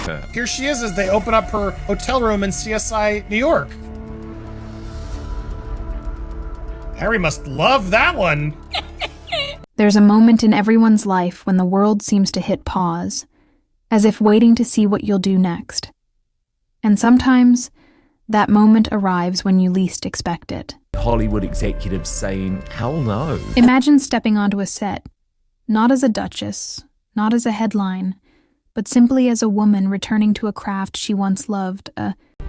her. Here she is as they open up her hotel room in CSI New York. Harry must love that one. There's a moment in everyone's life when the world seems to hit pause, as if waiting to see what you'll do next. And sometimes, that moment arrives when you least expect it. Hollywood executives saying, hell no. Imagine stepping onto a set, not as a duchess, not as a headline, but simply as a woman returning to a craft she once loved,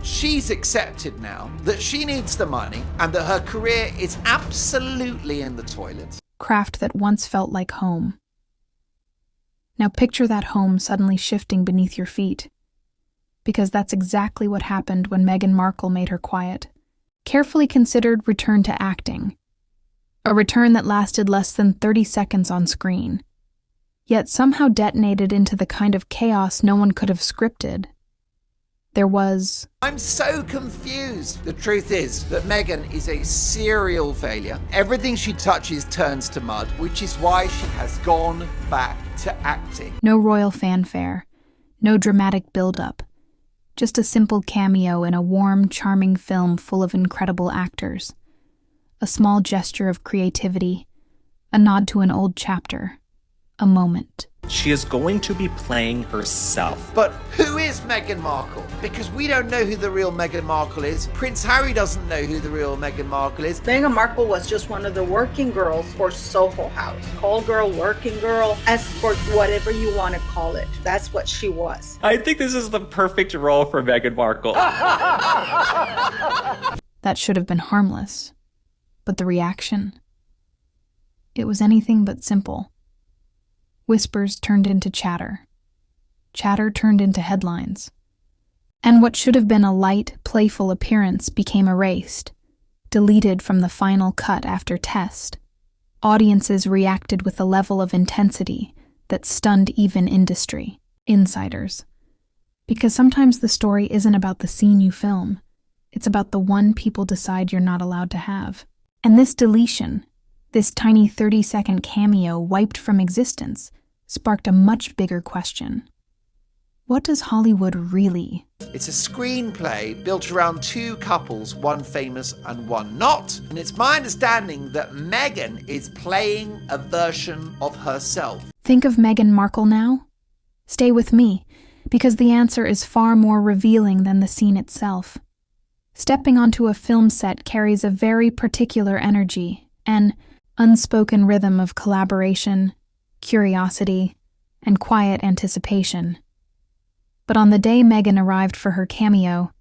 She's accepted now that she needs the money and that her career is absolutely in the toilet. craft that once felt like home. Now picture that home suddenly shifting beneath your feet, because that's exactly what happened when Meghan Markle made her quiet, carefully considered return to acting, a return that lasted less than 30 seconds on screen, yet somehow detonated into the kind of chaos no one could have scripted. There was... I'm so confused. The truth is that Meghan is a serial failure. Everything she touches turns to mud, which is why she has gone back to acting. no royal fanfare, no dramatic build-up, just a simple cameo in a warm, charming film full of incredible actors. A small gesture of creativity, a nod to an old chapter, a moment. She is going to be playing herself. But who is Meghan Markle? Because we don't know who the real Meghan Markle is. Prince Harry doesn't know who the real Meghan Markle is. Meghan Markle was just one of the working girls for Soho House. Call girl, working girl, escort, whatever you want to call it. That's what she was. I think this is the perfect role for Meghan Markle. That should have been harmless. But the reaction? It was anything but simple. Whispers turned into chatter. Chatter turned into headlines. And what should have been a light, playful appearance became erased, deleted from the final cut after test. Audiences reacted with a level of intensity that stunned even industry, insiders. Because sometimes the story isn't about the scene you film, it's about the one people decide you're not allowed to have. And this deletion, this tiny 30-second cameo wiped from existence, sparked a much bigger question. What does Hollywood really? It's a screenplay built around two couples, one famous and one not. And it's my understanding that Meghan is playing a version of herself. Think of Meghan Markle now? Stay with me, because the answer is far more revealing than the scene itself. Stepping onto a film set carries a very particular energy, an unspoken rhythm of collaboration, curiosity, and quiet anticipation. But on the day Meghan arrived for her cameo,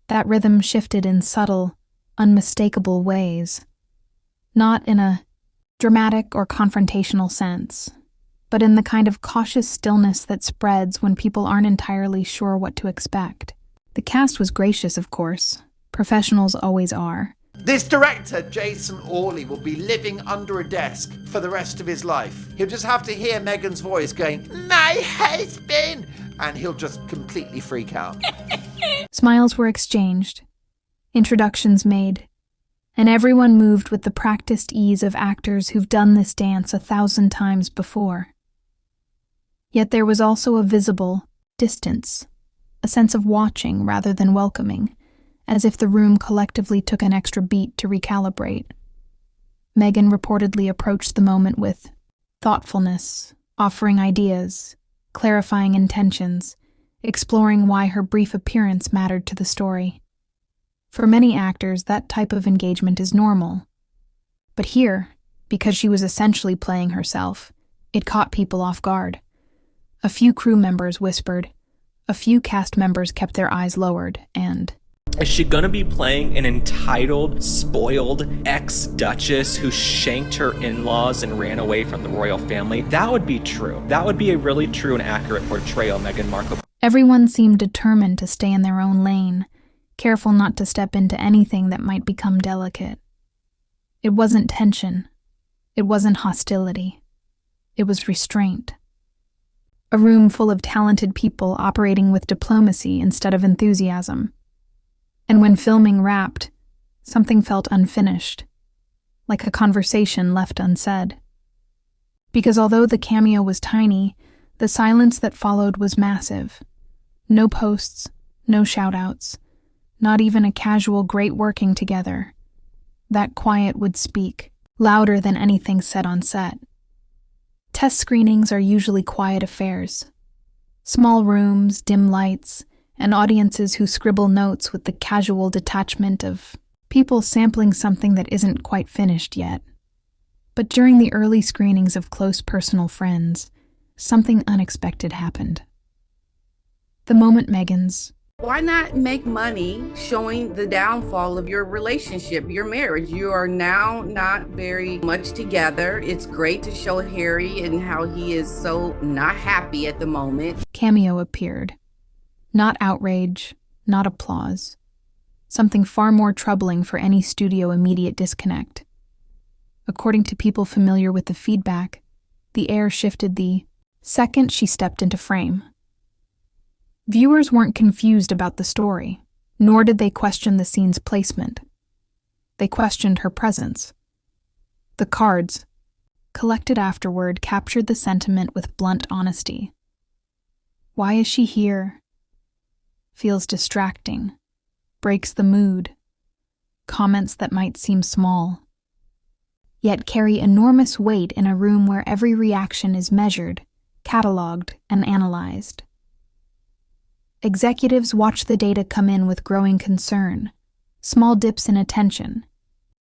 that rhythm shifted in subtle, unmistakable ways. Not in a dramatic or confrontational sense, but in the kind of cautious stillness that spreads when people aren't entirely sure what to expect. The cast was gracious, of course. Professionals always are. This director, Jason Orley, will be living under a desk for the rest of his life. He'll just have to hear Meghan's voice going, "My husband!" and he'll just completely freak out. Smiles were exchanged, introductions made, and everyone moved with the practiced ease of actors who've done this dance 1,000 times before. Yet there was also a visible distance, a sense of watching rather than welcoming, as if the room collectively took an extra beat to recalibrate. Meghan reportedly approached the moment with thoughtfulness, offering ideas, clarifying intentions, exploring why her brief appearance mattered to the story. For many actors, that type of engagement is normal. But here, because she was essentially playing herself, it caught people off guard. A few crew members whispered, a few cast members kept their eyes lowered, and... Is she gonna be playing an entitled, spoiled ex-duchess who shanked her in-laws and ran away from the royal family? That would be true. That would be a really true and accurate portrayal of Meghan Markle. Everyone seemed determined to stay in their own lane, careful not to step into anything that might become delicate. It wasn't tension. It wasn't hostility. It was restraint. A room full of talented people operating with diplomacy instead of enthusiasm. And when filming wrapped, something felt unfinished, like a conversation left unsaid. Because although the cameo was tiny, the silence that followed was massive. No posts, no shout-outs, not even a casual great working together. That quiet would speak, louder than anything said on set. Test screenings are usually quiet affairs. Small rooms, dim lights, and audiences who scribble notes with the casual detachment of people sampling something that isn't quite finished yet. But during the early screenings of Close Personal Friends, something unexpected happened. The moment Meghan's Why not make money showing the downfall of your relationship, your marriage? You are now not very much together. It's great to show Harry and how he is so not happy at the moment. Cameo appeared. Not outrage, not applause. Something far more troubling for any studio immediate disconnect. According to people familiar with the feedback, the air shifted the second she stepped into frame. Viewers weren't confused about the story, nor did they question the scene's placement. They questioned her presence. The cards, collected afterward, captured the sentiment with blunt honesty. Why is she here? Feels distracting. Breaks the mood. Comments that might seem small, yet carry enormous weight in a room where every reaction is measured, cataloged, and analyzed. Executives watch the data come in with growing concern, small dips in attention,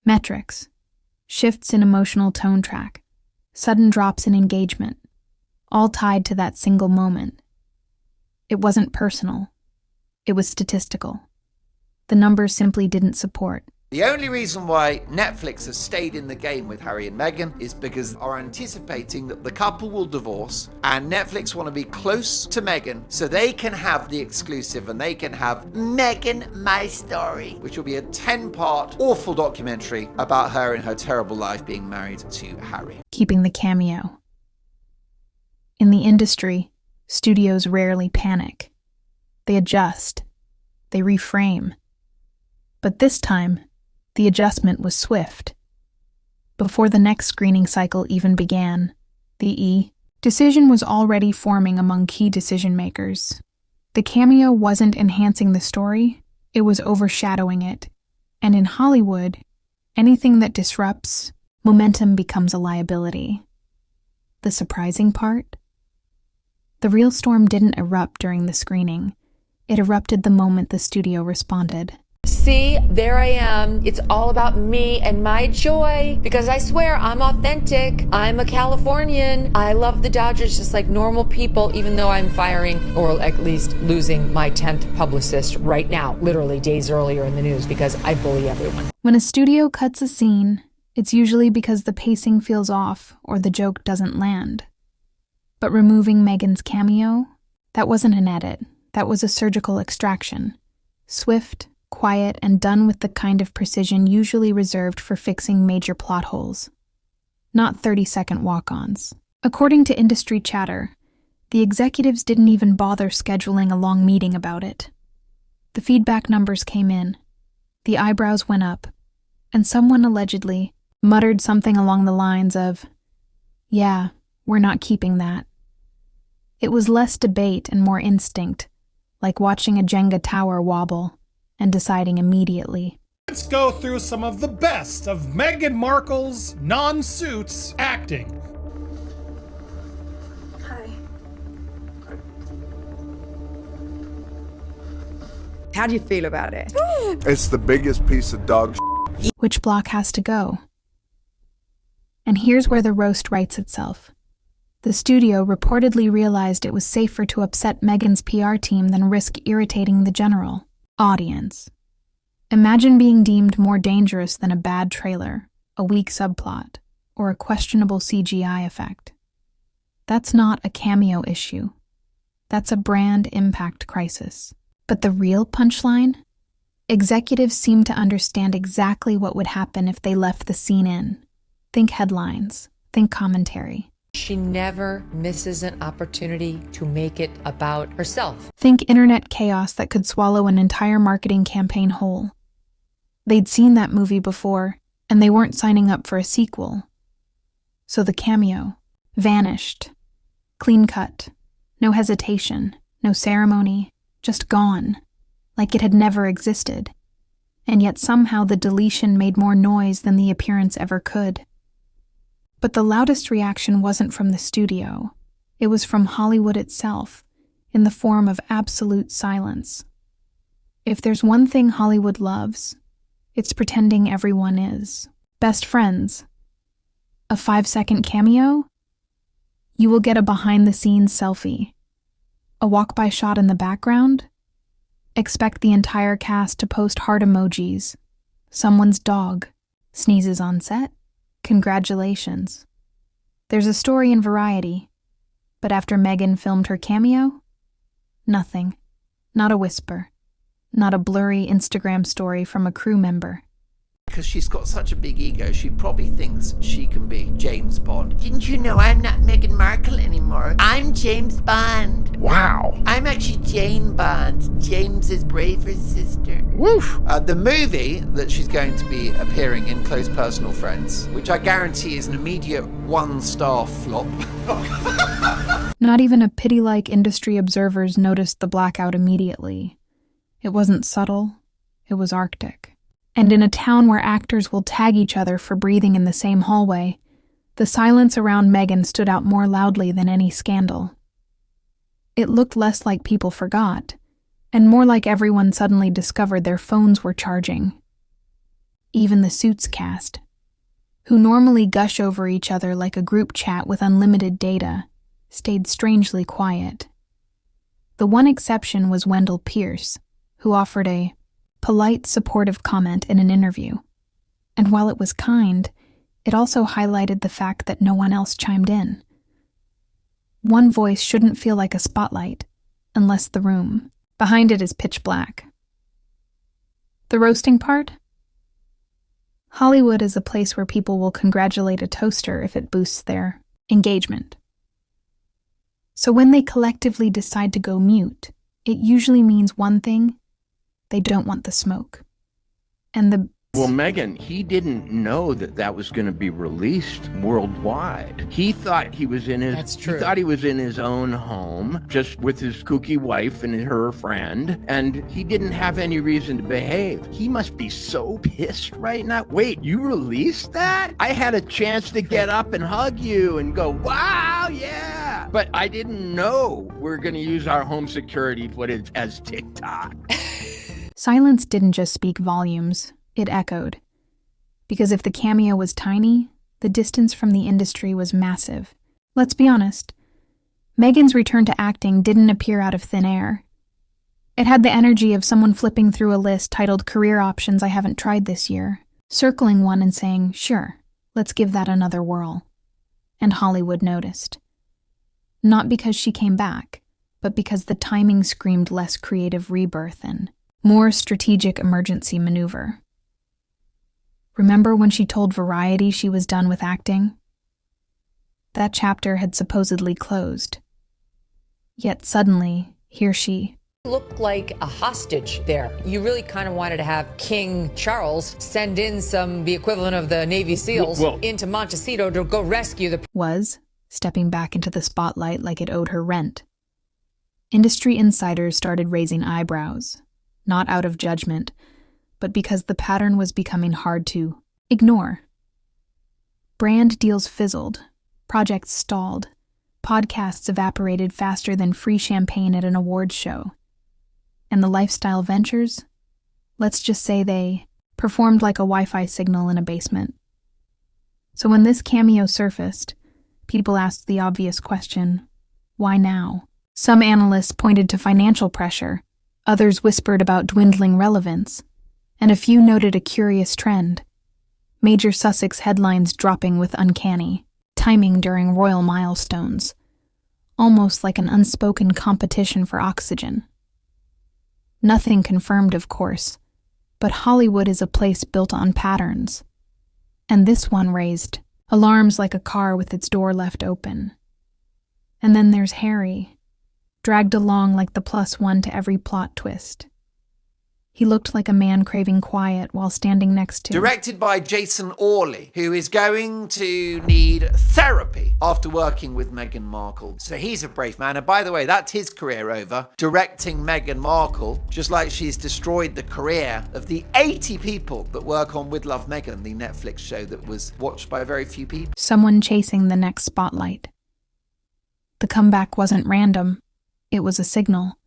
metrics, shifts in emotional tone track, sudden drops in engagement, all tied to that single moment. It wasn't personal. It was statistical. The numbers simply didn't support. The only reason why Netflix has stayed in the game with Harry and Meghan is because they are anticipating that the couple will divorce, and Netflix want to be close to Meghan so they can have the exclusive and they can have Meghan My Story, which will be a 10-part awful documentary about her and her terrible life being married to Harry. Keeping the cameo. In the industry, studios rarely panic. They adjust. They reframe. But this time, the adjustment was swift. Before the next screening cycle even began, the decision was already forming among key decision-makers. The cameo wasn't enhancing the story, it was overshadowing it. And in Hollywood, anything that disrupts momentum becomes a liability. The surprising part? The real storm didn't erupt during the screening. It erupted the moment the studio responded. See, there I am. It's all about me and my joy because I swear I'm authentic. I'm a Californian. I love the Dodgers just like normal people, even though I'm firing or at least losing my 10th publicist right now, literally days earlier in the news because I bully everyone. When a studio cuts a scene, it's usually because the pacing feels off or the joke doesn't land. But removing Meghan's cameo, that wasn't an edit. That was a surgical extraction. Swift, quiet, and done with the kind of precision usually reserved for fixing major plot holes. Not 30-second walk-ons. According to industry chatter, the executives didn't even bother scheduling a long meeting about it. The feedback numbers came in. The eyebrows went up, and someone allegedly muttered something along the lines of, "Yeah, we're not keeping that." It was less debate and more instinct, like watching a Jenga tower wobble and deciding immediately. Let's go through some of the best of Meghan Markle's non-suits acting. Hi. How do you feel about it? It's the biggest piece of dog shit. Which block has to go? And here's where the roast writes itself. The studio reportedly realized it was safer to upset Meghan's PR team than risk irritating the general audience. Imagine being deemed more dangerous than a bad trailer, a weak subplot, or a questionable CGI effect. That's not a cameo issue. That's a brand impact crisis. But the real punchline? Executives seem to understand exactly what would happen if they left the scene in. Think headlines. Think commentary. She never misses an opportunity to make it about herself. Think internet chaos that could swallow an entire marketing campaign whole. They'd seen that movie before, and they weren't signing up for a sequel. So the cameo vanished. Clean cut. No hesitation. No ceremony. just gone, like it had never existed. And yet somehow the deletion made more noise than the appearance ever could. But the loudest reaction wasn't from the studio. It was from Hollywood itself, in the form of absolute silence. If there's one thing Hollywood loves, it's pretending everyone is. Best friends. A 5-second cameo? You will get a behind-the-scenes selfie. A walk-by shot in the background? Expect the entire cast to post heart emojis. Someone's dog sneezes on set? Congratulations. There's a story in Variety, but after Meghan filmed her cameo? Nothing. Not a whisper. Not a blurry Instagram story from a crew member. Because she's got such a big ego, she probably thinks she can be James Bond. Didn't you know I'm not Meghan Markle anymore? I'm James Bond. Wow. I'm actually Jane Bond, James's braver sister. Woof. The movie that she's going to be appearing in, Close Personal Friends, which I guarantee is an immediate 1-star flop. Not even a pity-like industry observers noticed the blackout immediately. It wasn't subtle, it was Arctic. And in a town where actors will tag each other for breathing in the same hallway, the silence around Meghan stood out more loudly than any scandal. It looked less like people forgot, and more like everyone suddenly discovered their phones were charging. Even the Suits cast, who normally gush over each other like a group chat with unlimited data, stayed strangely quiet. The one exception was Wendell Pierce, who offered a polite, supportive comment in an interview. And while it was kind, it also highlighted the fact that no one else chimed in. One voice shouldn't feel like a spotlight, unless the room behind it is pitch black. The roasting part? Hollywood is a place where people will congratulate a toaster if it boosts their engagement. So when they collectively decide to go mute, it usually means one thing: they don't want the smoke. And Well, Meghan, he didn't know that that was going to be released worldwide. He thought he was in his That's true. He thought he was in his own home, just with his kooky wife and her friend, and he didn't have any reason to behave. He must be so pissed right now. Wait, you released that? I had a chance to get up and hug you and go, wow, yeah. But I didn't know we're going to use our home security footage as TikTok. silence didn't just speak volumes, it echoed. Because if the cameo was tiny, the distance from the industry was massive. Let's be honest, Meghan's return to acting didn't appear out of thin air. It had the energy of someone flipping through a list titled Career Options I Haven't Tried This Year, circling one and saying, sure, let's give that another whirl. And Hollywood noticed. Not because she came back, but because the timing screamed less creative rebirth and more strategic emergency maneuver. Remember when she told Variety she was done with acting? That chapter had supposedly closed. Yet suddenly, here she Looked like a hostage there. You really kind of wanted to have King Charles send in the equivalent of the Navy SEALs into Montecito to go rescue the was, stepping back into the spotlight like it owed her rent. Industry insiders started raising eyebrows, not out of judgment, but because the pattern was becoming hard to ignore. Brand deals fizzled, projects stalled, podcasts evaporated faster than free champagne at an awards show. And the lifestyle ventures? Let's just say they performed like a Wi-Fi signal in a basement. So when this cameo surfaced, people asked the obvious question, why now? Some analysts pointed to financial pressure, others whispered about dwindling relevance, and a few noted a curious trend. Major Sussex headlines dropping with uncanny timing during royal milestones, almost like an unspoken competition for oxygen. Nothing confirmed, of course, but Hollywood is a place built on patterns. And this one raised alarms like a car with its door left open. And then there's Harry, dragged along like the +1 to every plot twist. He looked like a man craving quiet while standing next to... Directed by Jason Orley, who is going to need therapy after working with Meghan Markle. So he's a brave man. And by the way, that's his career over, directing Meghan Markle, just like she's destroyed the career of the 80 people that work on With Love Meghan, the Netflix show that was watched by very few people. Someone chasing the next spotlight. The comeback wasn't random. It was a signal.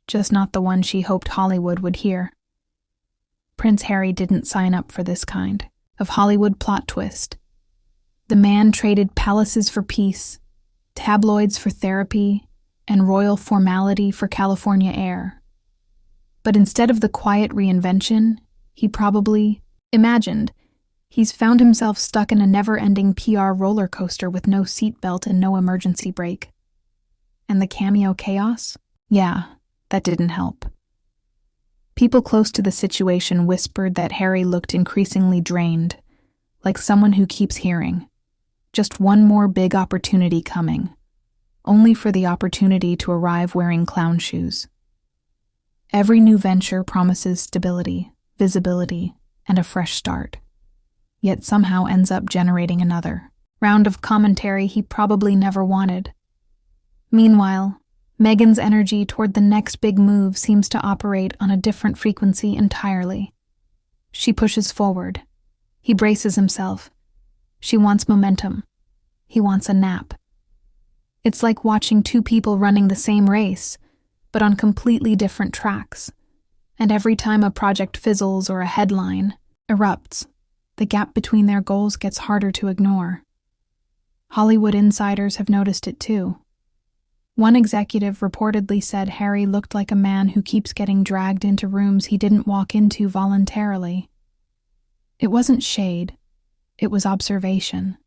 Just not the one she hoped Hollywood would hear. Prince Harry didn't sign up for this kind of Hollywood plot twist. The man traded palaces for peace, tabloids for therapy, and royal formality for California air. But instead of the quiet reinvention, he probably imagined, he's found himself stuck in a never-ending PR roller coaster with no seatbelt and no emergency brake. And the Cameo chaos? Yeah. That didn't help. People close to the situation whispered that Harry looked increasingly drained, like someone who keeps hearing. Just one more big opportunity coming, only for the opportunity to arrive wearing clown shoes. Every new venture promises stability, visibility, and a fresh start, yet somehow ends up generating another round of commentary he probably never wanted. Meanwhile, Meghan's energy toward the next big move seems to operate on a different frequency entirely. She pushes forward. He braces himself. She wants momentum. He wants a nap. It's like watching two people running the same race, but on completely different tracks. And every time a project fizzles or a headline erupts, the gap between their goals gets harder to ignore. Hollywood insiders have noticed it too. One executive reportedly said Harry looked like a man who keeps getting dragged into rooms he didn't walk into voluntarily. It wasn't shade, it was observation.